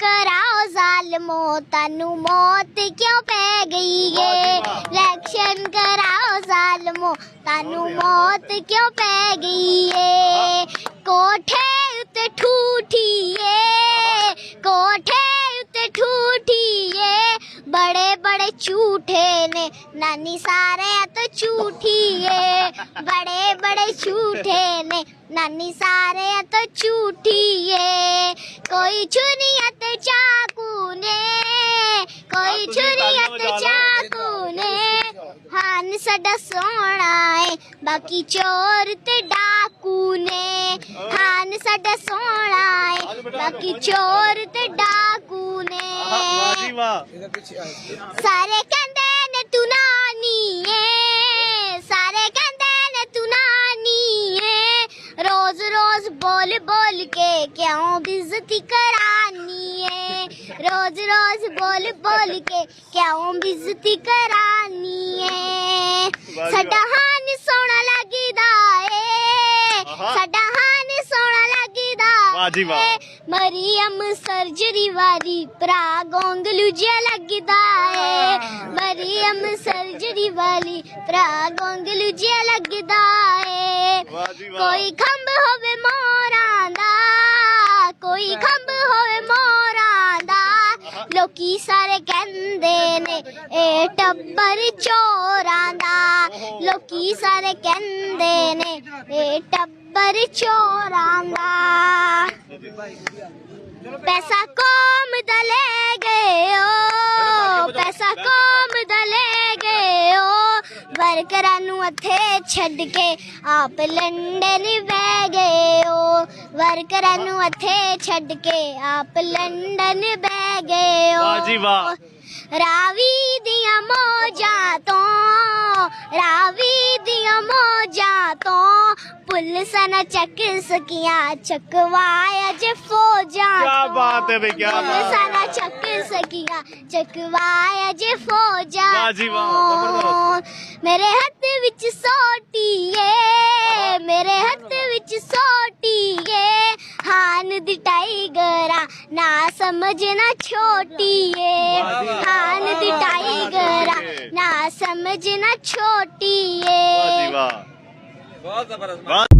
कराओ ज़ालिमो तानू मौत क्यों पै गई है। इलेक्शन कराओ ज़ालिमो तानू मौत क्यों पै गई है। कोठे उत्ते ठूठिए, कोठे उत्ते ठूठिए, बड़े बड़े झूठे ने नानी सारे तो झूठी है। बड़े बड़े झूठे ने नानी सारे तो झूठी है। कोई छुरिया ते चाकू ने, कोई छुरिया ते चाकू ने, हान साडा सोना है बाकी चोर ते डाकू ने। हान साडा सोना है बाकी चोर ते डाकू ने। सारे कहंदे ने तू नानी है, सारे कहंदे ने तू नानी है। रोज रोज बोल बोल के क्यों बेइज्जती करानी है। रोज रोज बोल बोल के क्यों बेइज्जती करानी है। साडा हान सोना लगदा है, साडा हान सोना लगदा है। मरियम सर्जरी वाली भरा गोंगलू जिहा लगदा है। मरियम सर्जरी वाली भरा गोंगलू जिहा लगदा है। कोई खंभ होवे मोरां दा, कोई खंभ होवे मोरां दा, लोकी सारे कहंदे ने ए टब्बर चोरां दा। लोकी सारे कहंदे ने ए टब्बर चोरां दा। पैसा कौम दा ले गए ओ, पैसा कौम दा ले गए ओ, वर्करां नू हथे छड्ड के आप लंडन बह गए ओ। वर्करां नू हथे छड्ड के आप लंडन बह गए ओ। रावी दियां मौजां तो, रावी दियां मौजां तो, पुलिस न चक सकियां चकवाया जे फौजां। क्या बात है भाई, क्या पुलिस न चक सकियां चकवाया जे फौजां। मेरे हत्थ विच सोटी है, मेरे हत्थ विच सोटी है, हान दी टाइगरा ना समझना छोटी है। हान दी टाइगरा ना समझना छोटी है। बहुत जबरदस्त।